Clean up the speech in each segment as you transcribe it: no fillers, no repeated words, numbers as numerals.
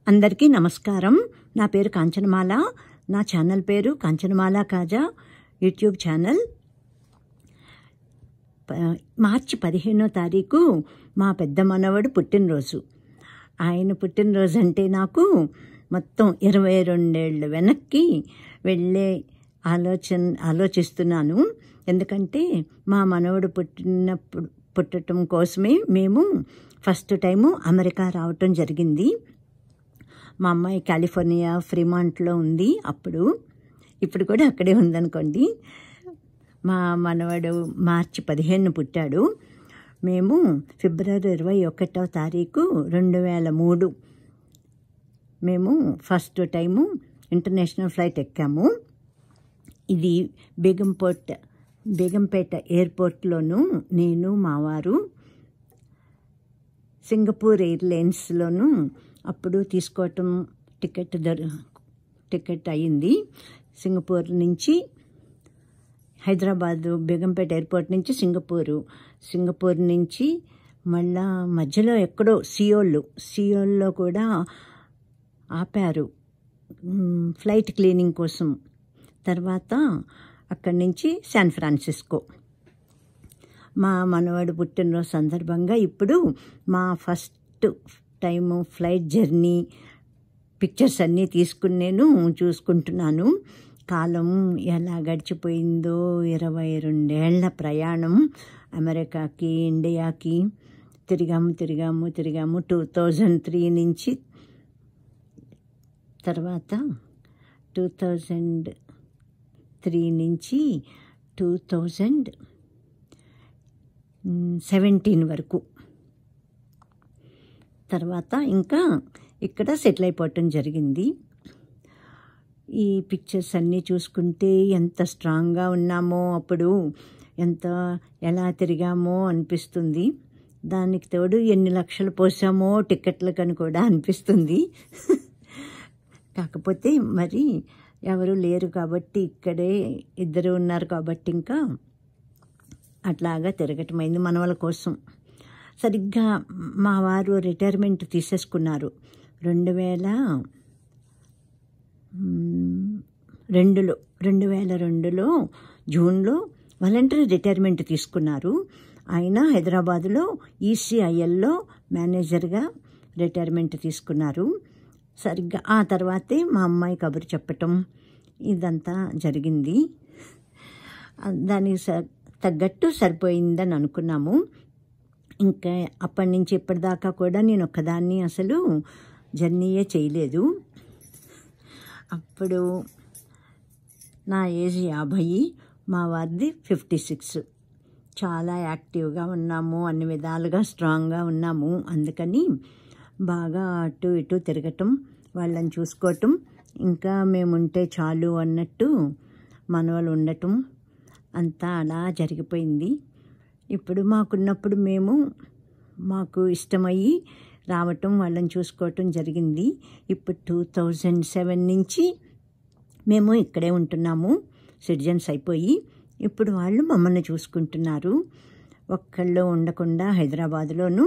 అందరికీ నమస్కారం. నా పేరు కాంచనమాల. నా ఛానల్ పేరు కాంచనమాల కాజా యూట్యూబ్ ఛానల్. మార్చి 15వ తారీఖు మా పెద్ద మనవడు పుట్టినరోజు. ఆయన పుట్టినరోజు అంటే నాకు మొత్తం 22 ఏళ్ళు వెనక్కి వెళ్ళే ఆలోచిస్తున్నాను. ఎందుకంటే మా మనవడు పుట్టడం కోసమే మేము ఫస్ట్ టైము అమెరికా రావటం జరిగింది. మా అమ్మాయి కాలిఫోర్నియా ఫ్రీమాంట్లో ఉంది. ఇప్పుడు కూడా అక్కడే ఉందనుకోండి. మా మనవడు మార్చి 15 పుట్టాడు. మేము ఫిబ్రవరి 21వ తారీఖు 2003 మేము ఫస్ట్ టైము ఇంటర్నేషనల్ ఫ్లైట్ ఎక్కాము. ఇది బేగంపేట ఎయిర్పోర్ట్లోను నేను మా వారు సింగపూర్ ఎయిర్లైన్స్లోను అప్పుడు తీసుకోవటం టికెట్ అయ్యింది. సింగపూర్ నుంచి హైదరాబాదు బేగంపేట ఎయిర్పోర్ట్ నుంచి సింగపూర్ నుంచి మళ్ళా మధ్యలో ఎక్కడో సియోల్లో కూడా ఆపారు ఫ్లైట్ క్లీనింగ్ కోసం. తర్వాత అక్కడి నుంచి శాన్ ఫ్రాన్సిస్కో. మా మనవాడు పుట్టినరోజు సందర్భంగా ఇప్పుడు మా first time flight journey pictures అన్నీ తీసుకుని నేను చూసుకుంటున్నాను. కాలం ఎలా గడిచిపోయిందో. 22 ఏళ్ల ప్రయాణం అమెరికాకి ఇండియాకి తిరిగాము 2003 నుంచి. తర్వాత 2003 నుంచి 2017 వరకు. తర్వాత ఇంకా ఇక్కడ సెటిల్ అయిపోవటం జరిగింది. ఈ పిక్చర్స్ అన్నీ చూసుకుంటే ఎంత స్ట్రాంగ్గా ఉన్నామో, అప్పుడు ఎలా తిరిగామో అనిపిస్తుంది. దానికి తోడు ఎన్ని లక్షలు పోసామో టిక్కెట్లకని కూడా అనిపిస్తుంది. కాకపోతే మరి ఎవరు లేరు కాబట్టి, ఇక్కడే ఇద్దరు ఉన్నారు కాబట్టి ఇంకా అట్లాగా తిరగటమైంది మనవల కోసం. సరిగ్గా మా వారు రిటైర్మెంట్ తీసేసుకున్నారు 2002లో జూన్లో వాలంటరీ రిటైర్మెంట్ తీసుకున్నారు. ఆయన హైదరాబాదులో ఈసీఐఎల్లో మేనేజర్గా రిటైర్మెంట్ తీసుకున్నారు. సరిగ్గా ఆ తర్వాతే మా అమ్మాయి కబురు చెప్పటం ఇదంతా జరిగింది. దానికి తగ్గట్టు సరిపోయిందని అనుకున్నాము. ఇంకా అప్పటి నుంచి ఇప్పటిదాకా కూడా నేను ఒక్కదాన్ని అసలు జర్నీయే చేయలేదు. అప్పుడు నా ఏజ్ 50, మా వారిది 56. చాలా యాక్టివ్గా ఉన్నాము, అన్ని విధాలుగా స్ట్రాంగ్గా ఉన్నాము. అందుకని బాగా అటు ఇటు తిరగటం, వాళ్ళని చూసుకోవటం, ఇంకా మేముంటే చాలు అన్నట్టు మనవలు ఉండటం అంతా అలా జరిగిపోయింది. ఇప్పుడు మాకున్నప్పుడు మాకు ఇష్టమయ్యి రావటం, వాళ్ళని చూసుకోవటం జరిగింది. ఇప్పుడు 2007 నుంచి మేము ఇక్కడే ఉంటున్నాము, సిటిజన్స్ అయిపోయి. ఇప్పుడు వాళ్ళు మమ్మల్ని చూసుకుంటున్నారు. ఒక్కళ్ళు ఉండకుండా హైదరాబాదులోనూ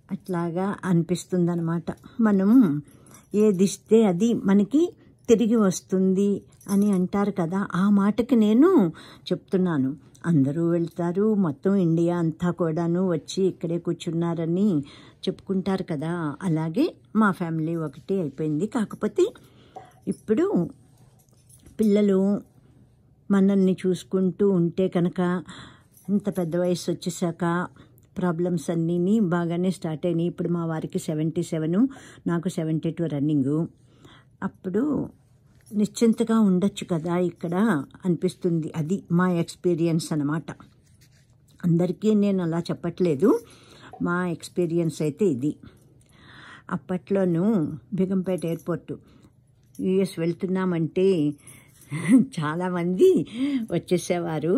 అట్లాగా అనిపిస్తుందన్నమాట. మనం ఏదిస్తే అది మనకి తిరిగి వస్తుంది అని అంటారు కదా, ఆ మాటకి నేను చెప్తున్నాను. అందరూ వెళ్తారు, మొత్తం ఇండియా అంతా కూడాను వచ్చి ఇక్కడే కూర్చున్నారని చెప్పుకుంటారు కదా, అలాగే మా ఫ్యామిలీ ఒకటి అయిపోయింది. కాకపోతే ఇప్పుడు పిల్లలు మనల్ని చూసుకుంటూ ఉంటే కనుక, ఇంత పెద్ద వయసు వచ్చేసాక ప్రాబ్లమ్స్ అన్నీ బాగానే స్టార్ట్ అయినాయి. ఇప్పుడు మా వారికి 77, నాకు 72 రన్నింగు. అప్పుడు నిశ్చింతగా ఉండొచ్చు కదా ఇక్కడ అనిపిస్తుంది. అది మా ఎక్స్పీరియన్స్ అన్నమాట. అందరికీ నేను అలా చెప్పట్లేదు, మా ఎక్స్పీరియన్స్ అయితే ఇది. అప్పట్లోనూ బేగంపేట ఎయిర్పోర్టు యుఎస్ వెళ్తున్నామంటే చాలామంది వచ్చేసేవారు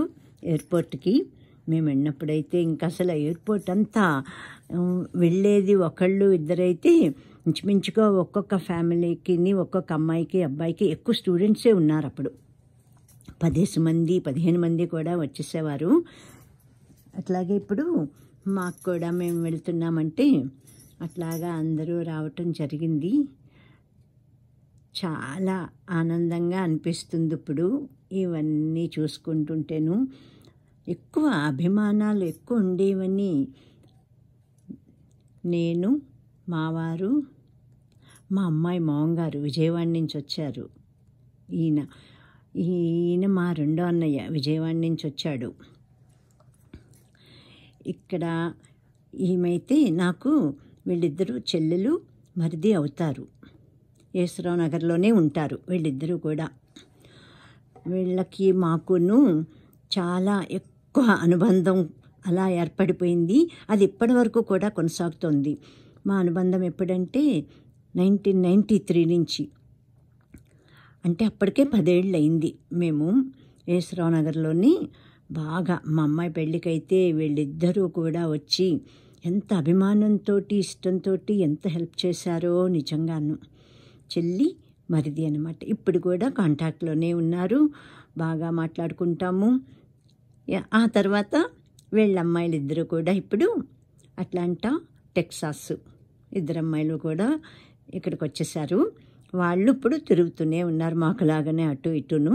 ఎయిర్పోర్ట్కి. మేము వెళ్ళినప్పుడైతే ఇంకా అసలు ఎయిర్పోర్ట్ అంతా వెళ్ళేది ఒకళ్ళు ఇద్దరైతే ఇంచుమించుగా ఒక్కొక్క ఫ్యామిలీకి, ఒక్కొక్క అమ్మాయికి అబ్బాయికి ఎక్కువ స్టూడెంట్సే ఉన్నారు. అప్పుడు 10 మంది 15 మంది కూడా వచ్చేసేవారు. అట్లాగే ఇప్పుడు మాకు కూడా మేము వెళ్తున్నామంటే అట్లాగా అందరూ రావటం జరిగింది. చాలా ఆనందంగా అనిపిస్తుంది ఇప్పుడు ఇవన్నీ చూసుకుంటుంటేను. ఎక్కువ అభిమానాలు ఎక్కువ ఉండేవని. నేను, మా వారు, మా అమ్మాయి మామగారు విజయవాడ నుంచి వచ్చారు. ఈయన మా రెండో అన్నయ్య విజయవాడ నుంచి వచ్చాడు. ఇక్కడ ఈమెయితే నాకు వీళ్ళిద్దరూ చెల్లెలు మరిది అవుతారు. యేసరావు నగర్లోనే ఉంటారు వీళ్ళిద్దరూ కూడా. వీళ్ళకి మాకును చాలా ఎక్కువ అనుబంధం అలా ఏర్పడిపోయింది. అది ఇప్పటి వరకు కూడా కొనసాగుతోంది. మా అనుబంధం ఎప్పుడంటే 1993 నుంచి, అంటే అప్పటికే 10 ఏళ్ళు అయింది. మేము యేసరావు నగర్లోని బాగా మా అమ్మాయి పెళ్ళికైతే వీళ్ళిద్దరూ కూడా వచ్చి ఎంత అభిమానంతో ఇష్టంతో ఎంత హెల్ప్ చేశారో నిజంగాను. చెల్లి మరిది అనమాట. ఇప్పుడు కూడా కాంటాక్ట్లోనే ఉన్నారు, బాగా మాట్లాడుకుంటాము. ఆ తర్వాత వీళ్ళ అమ్మాయిలు ఇద్దరు కూడా ఇప్పుడు అట్లాంటా, టెక్సాస్ ఇద్దరు అమ్మాయిలు కూడా ఇక్కడికి వచ్చేసారు. వాళ్ళు ఇప్పుడు తిరుగుతూనే ఉన్నారు మాకులాగానే అటు ఇటును.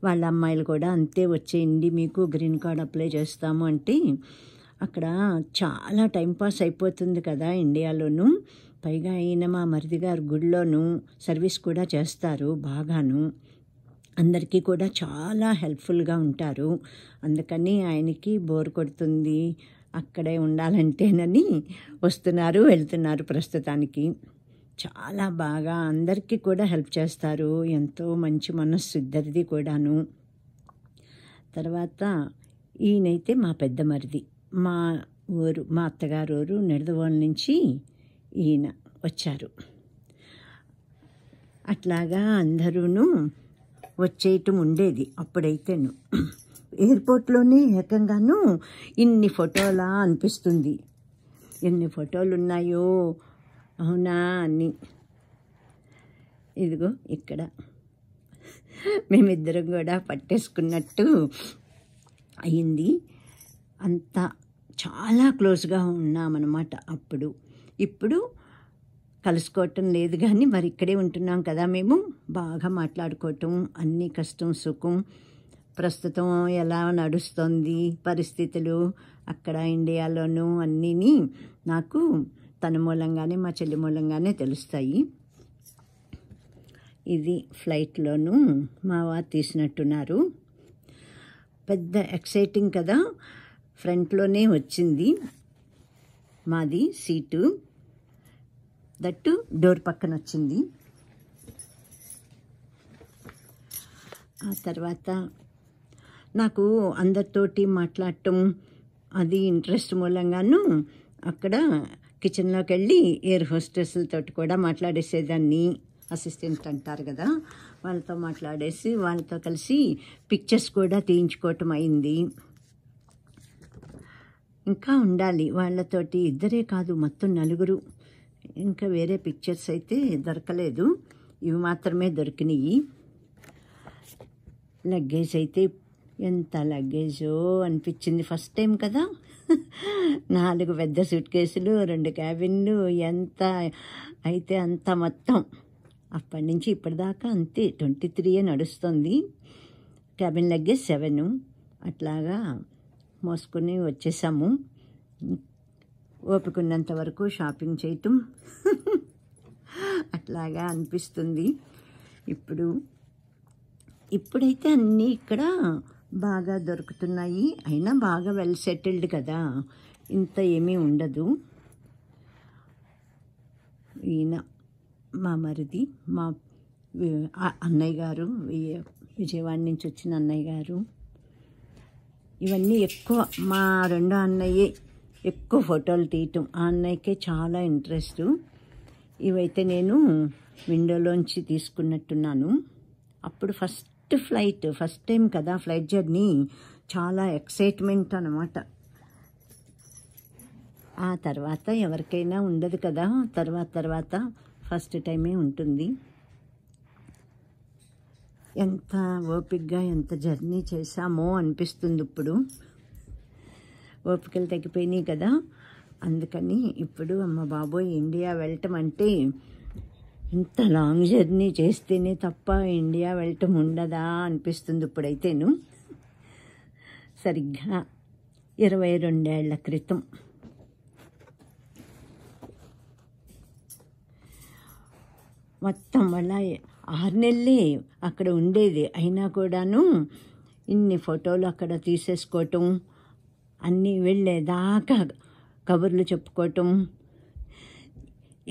వాళ్ళ అమ్మాయిలు కూడా అంతే, వచ్చేయండి మీకు గ్రీన్ కార్డ్ అప్లై చేస్తాము అంటే. అక్కడ చాలా టైంపాస్ అయిపోతుంది కదా ఇండియాలోను. పైగా ఆయన మా మరిది గారు గుడిలోను సర్వీస్ కూడా చేస్తారు బాగాను. అందరికీ కూడా చాలా హెల్ప్ఫుల్గా ఉంటారు. అందుకని ఆయనకి బోర్ కొడుతుంది అక్కడే ఉండాలంటేనని వస్తున్నారు వెళ్తున్నారు ప్రస్తుతానికి. చాలా బాగా అందరికీ కూడా హెల్ప్ చేస్తారు. ఎంతో మంచి మనస్సు ఇద్దరిది కూడాను. తర్వాత ఈయనైతే మా పెద్ద మరిది, మా ఊరు, మా అత్తగారు ఊరు నిడదవోలు నుంచి ఈయన వచ్చారు. అట్లాగా అందరూను వచ్చేయటం ఉండేది అప్పుడైతేను. ఎయిర్పోర్ట్లోనే ఏకంగాను ఇన్ని ఫోటోలా అనిపిస్తుంది. ఎన్ని ఫోటోలు ఉన్నాయో అవునా అని. ఇదిగో ఇక్కడ మేమిద్దరం కూడా పట్టేసుకున్నట్టు అయింది. అంతా చాలా క్లోజ్గా ఉన్నామన్నమాట అప్పుడు. ఇప్పుడు కలుసుకోవటం లేదు కానీ మరి ఇక్కడే ఉంటున్నాం కదా మేము. బాగా మాట్లాడుకోవటం, అన్ని కష్టం సుఖం, ప్రస్తుతం ఎలా నడుస్తుంది పరిస్థితులు అక్కడ ఇండియాలోనూ అన్నీని నాకు తన మూలంగానే మా చెల్లి మూలంగానే తెలుస్తాయి. ఇది ఫ్లైట్లోనూ మా వారు తీసినట్టున్నారు. పెద్ద ఎక్సైటింగ్ కదా. ఫ్రంట్లోనే వచ్చింది మాది సీటు, దట్టు డోర్ పక్కన వచ్చింది. ఆ తర్వాత నాకు అందరితోటి మాట్లాడటం అది ఇంట్రెస్ట్ మూలంగాను అక్కడ కిచెన్లోకి వెళ్ళి ఎయిర్ హోస్టెస్లతో కూడా మాట్లాడేసేదాన్ని. అసిస్టెంట్ అంటారు కదా, వాళ్ళతో మాట్లాడేసి వాళ్ళతో కలిసి పిక్చర్స్ కూడా తీయించుకోవటం అయింది. ఇంకా ఉండాలి వాళ్ళతోటి, ఇద్దరే కాదు మొత్తం నలుగురు. ఇంకా వేరే పిక్చర్స్ అయితే దొరకలేదు, ఇవి మాత్రమే దొరికినాయి. లగేజ్ అయితే ఎంత లగేజో అనిపించింది ఫస్ట్ టైం కదా. 4 పెద్ద సూట్ కేసులు, 2 క్యాబిన్లు, ఎంత అయితే అంత మొత్తం. అప్పటి నుంచి ఇప్పటిదాకా అంతే 23 నడుస్తుంది. Cabin luggage 7. అట్లాగా మోసుకొని వచ్చేసాము. ఓపికన్నంత వరకు షాపింగ్ చేయటం అట్లాగా అనిపిస్తుంది. ఇప్పుడైతే అన్నీ ఇక్కడ బాగా దొరుకుతున్నాయి. అయినా బాగా వెల్ సెటిల్డ్ కదా, ఇంత ఏమీ ఉండదు. ఈయన మా మరిది, మా అన్నయ్య గారు, విజయవాడ నుంచి వచ్చిన అన్నయ్య గారు. ఇవన్నీ ఎక్కువ మా రెండో అన్నయ్యే ఎక్కువ ఫోటోలు తీయటం. ఆ అన్నయ్యకే చాలా ఇంట్రెస్ట్. ఇవైతే నేను విండోలోంచి తీసుకున్నట్టున్నాను. అప్పుడు ఫస్ట్ టైం కదా ఫ్లైట్ జర్నీ, చాలా ఎక్సైట్మెంట్ అన్నమాట. ఆ తర్వాత ఎవరికైనా ఉండదు కదా, తర్వాత ఫస్ట్ టైమే ఉంటుంది. ఎంత ఓపికగా ఎంత జర్నీ చేశామో అనిపిస్తుంది ఇప్పుడు. ఓపికలు తగ్గిపోయినాయి కదా. అందుకని ఇప్పుడు అమ్మ బాబోయ్ ఇండియా వెళ్ళటం అంటే ఇంత లాంగ్ జర్నీ చేస్తేనే తప్ప ఇండియా వెళ్ళటం ఉండదా అనిపిస్తుంది ఇప్పుడైతేను. సరిగ్గా 22 ఏళ్ల క్రితం మొత్తం అలా 6 నెలలే అక్కడ ఉండేది. అయినా కూడాను ఇన్ని ఫోటోలు అక్కడ తీసేసుకోవటం, అన్నీ వెళ్ళేదాకా కబుర్లు చెప్పుకోవటం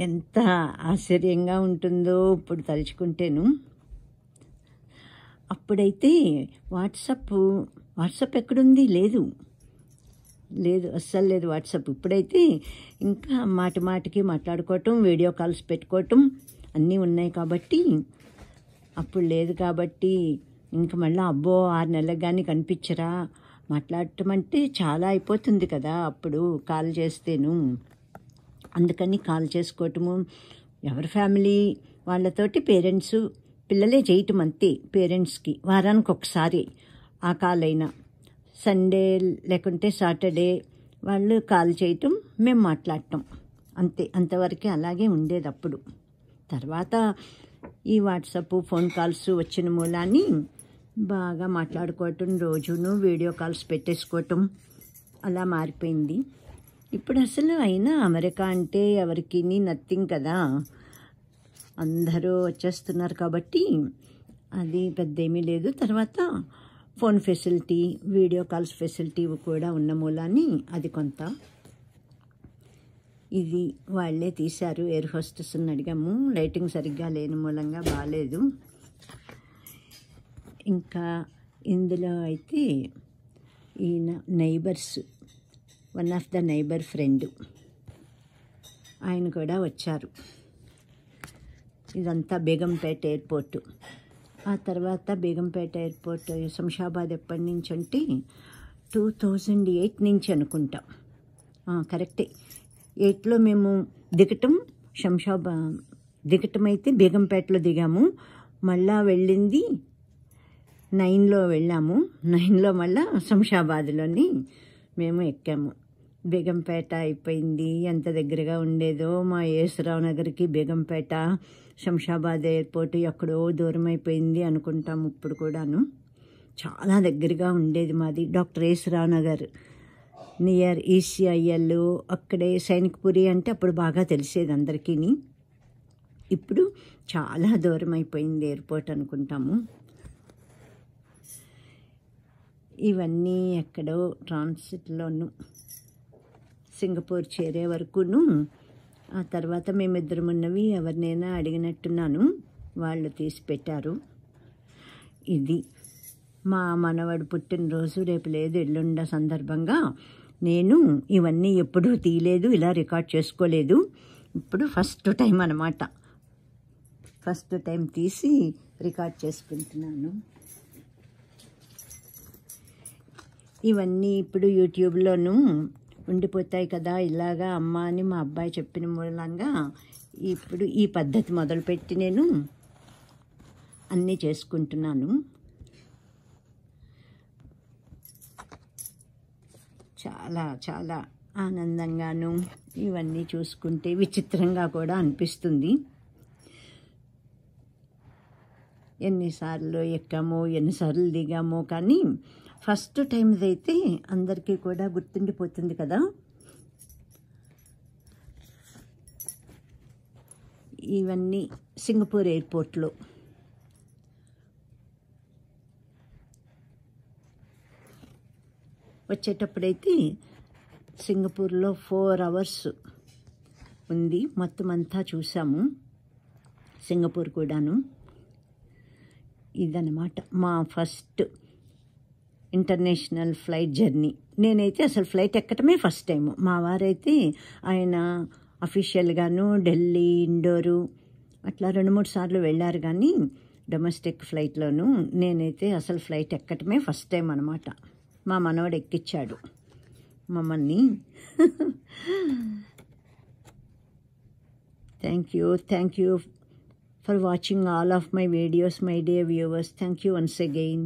ఎంత ఆశ్చర్యంగా ఉంటుందో ఇప్పుడు తలుచుకుంటేను. అప్పుడైతే వాట్సాప్ ఎక్కడుంది? లేదు, అస్సలు లేదు వాట్సాప్. ఇప్పుడైతే ఇంకా మాటికి మాట్లాడుకోవటం, వీడియో కాల్స్ పెట్టుకోవటం అన్నీ ఉన్నాయి కాబట్టి, అప్పుడు లేదు కాబట్టి ఇంక మళ్ళీ అబ్బో 6 నెలలకు కానీ కనిపించరా, మాట్లాడటం అంటే చాలా అయిపోతుంది కదా అప్పుడు కాల్ చేస్తేను. అందుకని కాల్ చేసుకోవటము, ఎవరి ఫ్యామిలీ వాళ్ళతోటి పేరెంట్స్ పిల్లలే చేయటం అంతే. పేరెంట్స్కి వారానికి ఒకసారి ఆ కాల్ అయినా, సండే లేకుంటే సాటర్డే వాళ్ళు కాల్ చేయటం, మేము మాట్లాడటం అంతే. అంతవరకే అలాగే ఉండేది అప్పుడు. తర్వాత ఈ వాట్సాప్ ఫోన్ కాల్స్ వచ్చిన మూలాన్ని బాగా మాట్లాడుకోవటం, రోజును వీడియో కాల్స్ పెట్టేసుకోవటం అలా మారిపోయింది. ఇప్పుడు అసలు అయినా అమెరికా అంటే ఎవరికి నథింగ్ కదా, అందరూ వచ్చేస్తున్నారు కాబట్టి అది పెద్ద ఏమీ లేదు. తర్వాత phone facility, video calls facility కూడా ఉన్న మూలాన్ని అది కొంత. ఇది వాళ్ళే తీశారు, ఎయిర్ హోస్టెస్ని అడిగాము, లైటింగ్ సరిగ్గా లేని మూలంగా బాగాలేదు. ఇంకా ఇందులో అయితే ఈయన neighbours, one of the neighbour friend ఆయన కూడా వచ్చారు. ఇదంతా బేగంపేట ఎయిర్పోర్టు. ఆ తర్వాత బేగంపేట ఎయిర్పోర్ట్ శంషాబాద్ ఎప్పటి నుంచి అంటే 2008 నుంచి అనుకుంటాం. కరెక్టే, 8లో మేము దిగటం దిగటం అయితే బేగంపేటలో దిగాము. మళ్ళా వెళ్ళింది 9లో వెళ్ళాము. 9లో మళ్ళా శంషాబాద్లోని మేము ఎక్కాము. బేగంపేట అయిపోయింది. ఎంత దగ్గరగా ఉండేదో మా యేసరావు నగర్కి బేగంపేట, శంషాబాద్ ఎయిర్పోర్ట్ ఎక్కడో దూరం అయిపోయింది అనుకుంటాము. ఇప్పుడు కూడాను చాలా దగ్గరగా ఉండేది మాది. డాక్టర్ యేసరావు నగర్ నియర్ ఈసీఐఎల్, అక్కడే సైనిక్పురి అంటే అప్పుడు బాగా తెలిసేది అందరికీ. ఇప్పుడు చాలా దూరం అయిపోయింది ఎయిర్పోర్ట్ అనుకుంటాము. ఇవన్నీ ఎక్కడో ట్రాన్సిట్లోను సింగపూర్ చేరే వరకును. ఆ తర్వాత మేమిద్దరం ఉన్నవి ఎవరినైనా అడిగినట్టున్నాను, వాళ్ళు తీసి పెట్టారు. ఇది మా మనవడు పుట్టినరోజు రేపు లేదు, ఎల్లుండ సందర్భంగా నేను ఇవన్నీ ఎప్పుడూ తీయలేదు, ఇలా రికార్డ్ చేసుకోలేదు. ఇప్పుడు ఫస్ట్ టైం అన్నమాట. ఫస్ట్ టైం తీసి రికార్డ్ చేసుకుంటున్నాను. ఇవన్నీ ఇప్పుడు యూట్యూబ్లోనూ ఉండిపోతాయి కదా ఇలాగా అమ్మ అని మా అబ్బాయి చెప్పిన మూలంగా ఇప్పుడు ఈ పద్ధతి మొదలుపెట్టి నేను అన్నీ చేసుకుంటున్నాను. చాలా చాలా ఆనందంగాను ఇవన్నీ చూసుకుంటే విచిత్రంగా కూడా అనిపిస్తుంది. ఎన్నిసార్లు ఎక్కామో ఎన్నిసార్లు దిగామో కానీ ఫస్ట్ టైంది అయితే అందరికీ కూడా గుర్తుండిపోతుంది కదా. ఇవన్నీ సింగపూర్ ఎయిర్పోర్ట్లో. వచ్చేటప్పుడైతే సింగపూర్లో 4 hours ఉంది, మొత్తం అంతా చూసాము సింగపూర్ కూడాను. ఇదన్నమాట మా ఫస్ట్ ఇంటర్నేషనల్ ఫ్లైట్ జర్నీ. నేనైతే అసలు ఫ్లైట్ ఎక్కటమే ఫస్ట్ టైం. మా వారైతే ఆయన అఫీషియల్గాను ఢిల్లీ, ఇండోరు అట్లా 2-3 సార్లు వెళ్ళారు కానీ డొమెస్టిక్ ఫ్లైట్లోను. నేనైతే అసలు ఫ్లైట్ ఎక్కటమే ఫస్ట్ టైం అనమాట. మా మనవడు ఎక్కించాడు మమ్మల్ని. Thank you for watching all of my videos, my dear viewers. Thank you once again.